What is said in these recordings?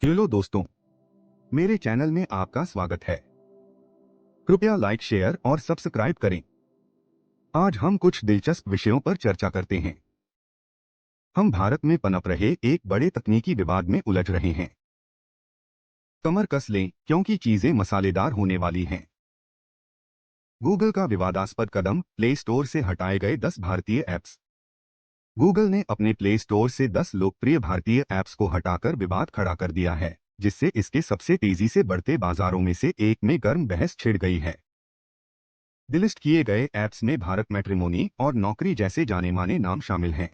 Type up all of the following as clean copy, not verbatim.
Hello दोस्तों, मेरे channel में आपका स्वागत है। कृपया लाइक, शेयर और सब्सक्राइब करें। आज हम कुछ दिलचस्प विषयों पर चर्चा करते हैं। हम भारत में पनप रहे एक बड़े तकनीकी विवाद में उलझ रहे हैं। कमर कस लें क्योंकि चीजें मसालेदार होने वाली हैं। गूगल का विवादास्पद कदम, प्ले स्टोर से हटाए गए 10 भारतीय ऐप्स। गूगल ने अपने प्ले स्टोर से 10 लोकप्रिय भारतीय ऐप्स को हटाकर विवाद खड़ा कर दिया है, जिससे इसके सबसे तेजी से बढ़ते बाजारों में से एक में गर्म बहस छिड़ गई है। डिलिस्ट किए गए ऐप्स में भारत मैट्रिमोनी और नौकरी जैसे जाने माने नाम शामिल हैं।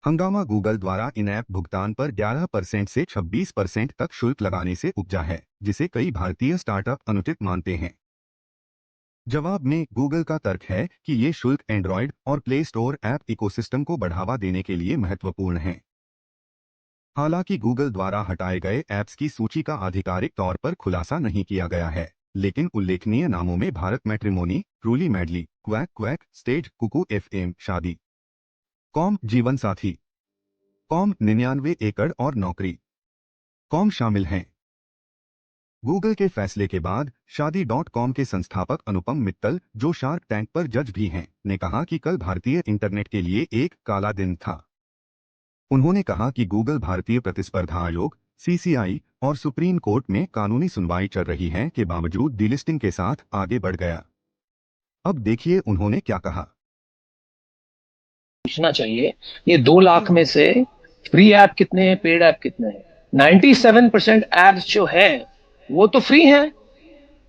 हंगामा गूगल द्वारा इन ऐप भुगतान पर 11% से 26% तक शुल्क लगाने से उपजा है, जिसे कई भारतीय स्टार्टअप अनुचित मानते हैं। जवाब में गूगल का तर्क है कि ये शुल्क एंड्रॉयड और प्ले स्टोर ऐप इकोसिस्टम को बढ़ावा देने के लिए महत्वपूर्ण हैं। हालांकि गूगल द्वारा हटाए गए ऐप्स की सूची का आधिकारिक तौर पर खुलासा नहीं किया गया है, लेकिन उल्लेखनीय नामों में Bharat matrimony, truly madly, quack quack, stage, Kuku FM, Shaadi com, Jeevansathi com, 99 एकड़ और नौकरी कॉम शामिल हैं। गूगल के फैसले के बाद शादी.com के संस्थापक अनुपम मित्तल, जो शार्क टैंक पर जज भी हैं, ने कहा कि कल भारतीय इंटरनेट के लिए एक काला दिन था। उन्होंने कहा कि गूगल भारतीय प्रतिस्पर्धा आयोग (सीसीआई) और सुप्रीम कोर्ट में कानूनी सुनवाई चल रही है के बावजूद डीलिस्टिंग के साथ आगे बढ़ गया। अब देखिए उन्होंने क्या कहा। पूछना चाहिए, ये 2 लाख में से फ्री ऐप कितने हैं, पेड ऐप कितने हैं? 97% एप्स जो है वो तो फ्री हैं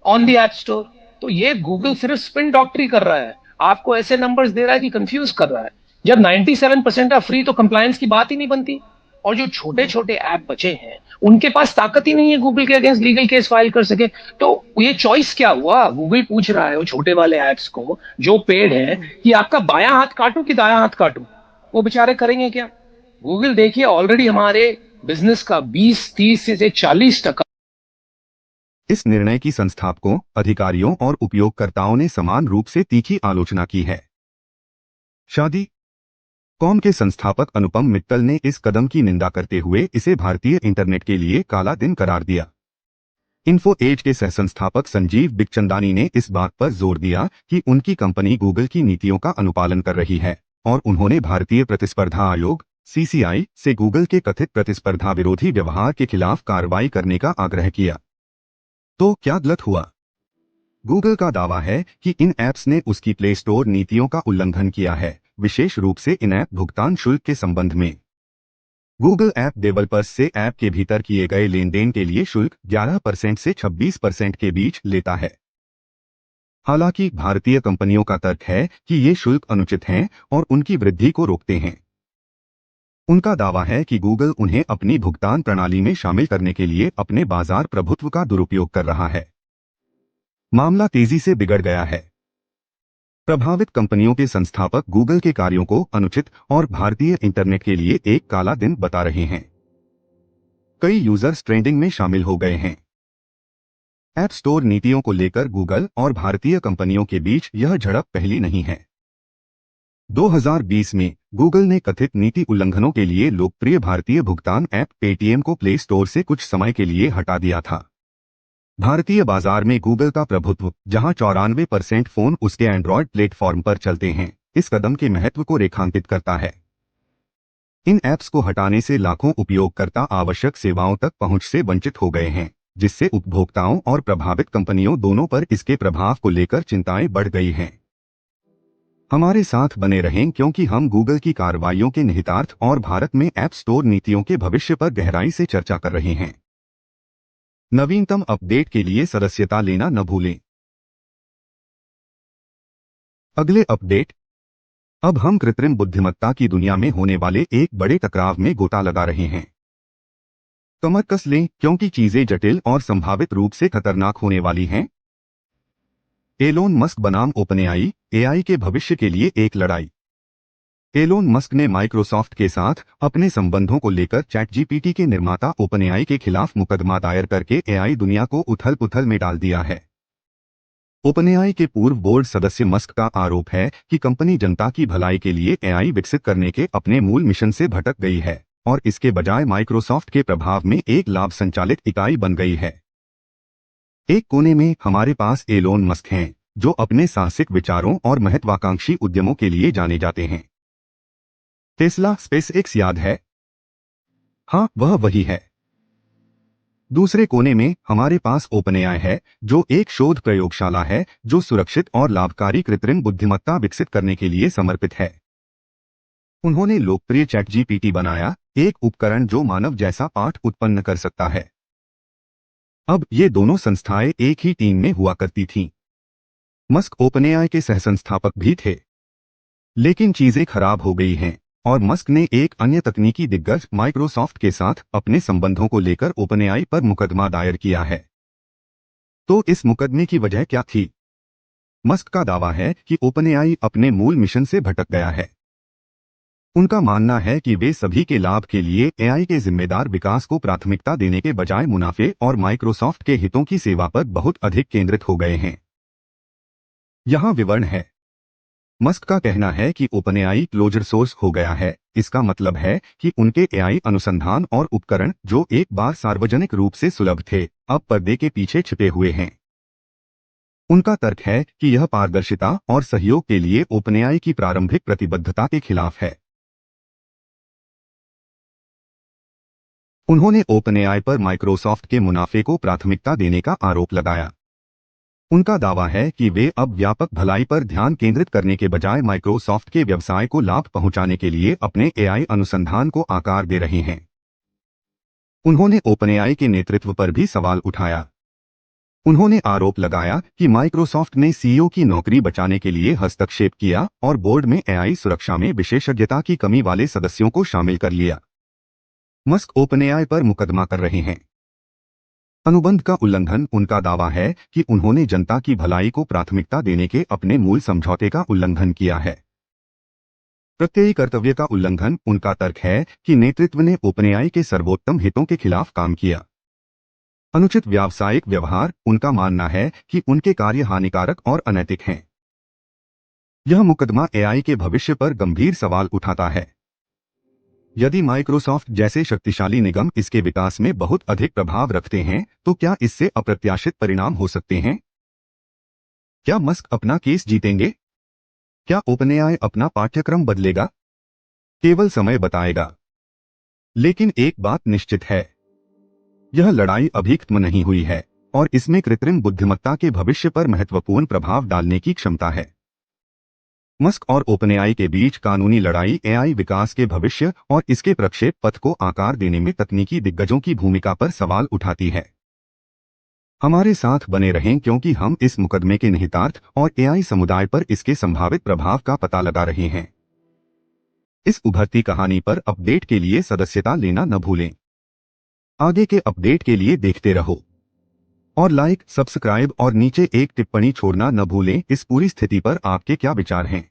ऑन द ऐप स्टोर। तो ये गूगल सिर्फ स्पिन डॉक्टरी कर रहा है, आपको ऐसे नंबर्स दे रहा है कि कंफ्यूज कर रहा है। जब 97% है फ्री तो कंप्लायंस की बात ही नहीं बनती। और जो छोटे छोटे ऐप बचे हैं उनके पास ताकत ही नहीं है गूगल के अगेंस्ट लीगल केस फाइल कर सके। तो ये चॉइस क्या हुआ? गूगल पूछ रहा है वो छोटे वाले ऐप्स को जो पेड है कि आपका बायां हाथ काटूं कि दायां हाथ काटूं। वो बेचारे करेंगे क्या? गूगल देखिए ऑलरेडी हमारे बिजनेस का 20-30 से 40% इस निर्णय की संस्थापकों, अधिकारियों और उपयोगकर्ताओं ने समान रूप से तीखी आलोचना की है। शादी कॉम के संस्थापक अनुपम मित्तल ने इस कदम की निंदा करते हुए इसे भारतीय इंटरनेट के लिए काला दिन करार दिया। इन्फो एज के सह संस्थापक संजीव बिखचंदानी ने इस बात पर जोर दिया कि उनकी कंपनी गूगल की नीतियों का अनुपालन कर रही है, और उन्होंने भारतीय प्रतिस्पर्धा आयोग (सीसीआई) से गूगल के कथित प्रतिस्पर्धा विरोधी व्यवहार के खिलाफ कार्रवाई करने का आग्रह किया। तो क्या गलत हुआ? गूगल का दावा है कि इन ऐप्स ने उसकी प्ले स्टोर नीतियों का उल्लंघन किया है, विशेष रूप से इन ऐप भुगतान शुल्क के संबंध में। गूगल ऐप डेवलपर्स से ऐप के भीतर किए गए लेनदेन के लिए शुल्क 11% से 26% के बीच लेता है। हालांकि भारतीय कंपनियों का तर्क है कि ये शुल्क अनुचित हैं और उनकी वृद्धि को रोकते हैं। उनका दावा है कि गूगल उन्हें अपनी भुगतान प्रणाली में शामिल करने के लिए अपने बाजार प्रभुत्व का दुरुपयोग कर रहा है। मामला तेजी से बिगड़ गया है। प्रभावित कंपनियों के संस्थापक गूगल के कार्यों को अनुचित और भारतीय इंटरनेट के लिए एक काला दिन बता रहे हैं। कई यूजर्स ट्रेंडिंग में शामिल हो गए हैं। ऐप स्टोर नीतियों को लेकर गूगल और भारतीय कंपनियों के बीच यह झड़प पहली नहीं है। 2020 में गूगल ने कथित नीति उल्लंघनों के लिए लोकप्रिय भारतीय भुगतान ऐप पेटीएम को प्ले स्टोर से कुछ समय के लिए हटा दिया था। भारतीय बाजार में गूगल का प्रभुत्व, जहां 94% फोन उसके एंड्रॉयड प्लेटफॉर्म पर चलते हैं, इस कदम के महत्व को रेखांकित करता है। इन ऐप्स को हटाने से लाखों उपयोगकर्ता आवश्यक सेवाओं तक पहुंच से वंचित हो गए हैं, जिससे उपभोक्ताओं और प्रभावित कंपनियों दोनों पर इसके प्रभाव को लेकर चिंताएं बढ़ गई हैं। हमारे साथ बने रहें क्योंकि हम गूगल की कार्रवाइयों के निहितार्थ और भारत में ऐप स्टोर नीतियों के भविष्य पर गहराई से चर्चा कर रहे हैं। नवीनतम अपडेट के लिए सदस्यता लेना न भूलें। अगले अपडेट। अब हम कृत्रिम बुद्धिमत्ता की दुनिया में होने वाले एक बड़े टकराव में गोता लगा रहे हैं। कमर कस लें क्योंकि चीजें जटिल और संभावित रूप से खतरनाक होने वाली हैं। एलोन मस्क बनाम ओपनएआई, एआई के भविष्य के लिए एक लड़ाई। एलोन मस्क ने माइक्रोसॉफ्ट के साथ अपने संबंधों को लेकर चैटजीपीटी के निर्माता ओपनएआई के खिलाफ मुकदमा दायर करके एआई दुनिया को उथल-पुथल में डाल दिया है। ओपनएआई के पूर्व बोर्ड सदस्य मस्क का आरोप है कि कंपनी जनता की भलाई के लिए एआई विकसित करने के अपने मूल मिशन से भटक गई है, और इसके बजाय माइक्रोसॉफ्ट के प्रभाव में एक लाभ संचालित इकाई बन गई है। एक कोने में हमारे पास एलोन मस्क हैं, जो अपने साहसिक विचारों और महत्वाकांक्षी उद्यमों के लिए जाने जाते हैं। टेस्ला, स्पेसएक्स याद है? हाँ, वह वही है। दूसरे कोने में हमारे पास ओपनएआई है, जो एक शोध प्रयोगशाला है जो सुरक्षित और लाभकारी कृत्रिम बुद्धिमत्ता विकसित करने के लिए समर्पित है। उन्होंने लोकप्रिय चैट जीपीटी बनाया, एक उपकरण जो मानव जैसा पाठ उत्पन्न कर सकता है। अब ये दोनों संस्थाएं एक ही टीम में हुआ करती थीं। मस्क ओपनएआई के सहसंस्थापक भी थे। लेकिन चीजें खराब हो गई हैं और मस्क ने एक अन्य तकनीकी दिग्गज माइक्रोसॉफ्ट के साथ अपने संबंधों को लेकर ओपनएआई पर मुकदमा दायर किया है। तो इस मुकदमे की वजह क्या थी? मस्क का दावा है कि ओपनएआई अपने मूल मिशन से भटक गया है। उनका मानना है कि वे सभी के लाभ के लिए एआई के जिम्मेदार विकास को प्राथमिकता देने के बजाय मुनाफे और माइक्रोसॉफ्ट के हितों की सेवा पर बहुत अधिक केंद्रित हो गए हैं। यहाँ विवरण है। मस्क का कहना है कि ओपनएआई क्लोजर सोर्स हो गया है। इसका मतलब है कि उनके एआई अनुसंधान और उपकरण जो एक बार सार्वजनिक रूप से सुलभ थे, अब पर्दे के पीछे छिपे हुए हैं। उनका तर्क है कि यह पारदर्शिता और सहयोग के लिए ओपनएआई की प्रारंभिक प्रतिबद्धता के खिलाफ है। उन्होंने ओपनएआई पर माइक्रोसॉफ्ट के मुनाफे को प्राथमिकता देने का आरोप लगाया। उनका दावा है कि वे अब व्यापक भलाई पर ध्यान केंद्रित करने के बजाय माइक्रोसॉफ्ट के व्यवसाय को लाभ पहुंचाने के लिए अपने एआई अनुसंधान को आकार दे रहे हैं। उन्होंने ओपनएआई के नेतृत्व पर भी सवाल उठाया। उन्होंने आरोप लगाया कि माइक्रोसॉफ्ट ने सीईओ की नौकरी बचाने के लिए हस्तक्षेप किया और बोर्ड में एआई सुरक्षा में विशेषज्ञता की कमी वाले सदस्यों को शामिल कर लिया। मस्क ओपनएआई पर मुकदमा कर रहे हैं। अनुबंध का उल्लंघन। उनका दावा है कि उन्होंने जनता की भलाई को प्राथमिकता देने के अपने मूल समझौते का उल्लंघन किया है। प्रत्ययी कर्तव्य का उल्लंघन। उनका तर्क है कि नेतृत्व ने ओपनएआई के सर्वोत्तम हितों के खिलाफ काम किया। अनुचित व्यावसायिक व्यवहार। उनका मानना है कि उनके कार्य हानिकारक और अनैतिक हैं। यह मुकदमा एआई के भविष्य पर गंभीर सवाल उठाता है। यदि माइक्रोसॉफ्ट जैसे शक्तिशाली निगम इसके विकास में बहुत अधिक प्रभाव रखते हैं, तो क्या इससे अप्रत्याशित परिणाम हो सकते हैं? क्या मस्क अपना केस जीतेंगे? क्या ओपनएआई अपना पाठ्यक्रम बदलेगा? केवल समय बताएगा। लेकिन एक बात निश्चित है, यह लड़ाई अभी खत्म नहीं हुई है और इसमें कृत्रिम बुद्धिमत्ता के भविष्य पर महत्वपूर्ण प्रभाव डालने की क्षमता है। मस्क और ओपनएआई के बीच कानूनी लड़ाई एआई विकास के भविष्य और इसके प्रक्षेप पथ को आकार देने में तकनीकी दिग्गजों की भूमिका पर सवाल उठाती है। हमारे साथ बने रहें क्योंकि हम इस मुकदमे के निहितार्थ और एआई समुदाय पर इसके संभावित प्रभाव का पता लगा रहे हैं। इस उभरती कहानी पर अपडेट के लिए सदस्यता लेना न भूलें। आगे के अपडेट के लिए देखते रहो और लाइक, सब्सक्राइब और नीचे एक टिप्पणी छोड़ना न भूलें। इस पूरी स्थिति पर आपके क्या विचार हैं?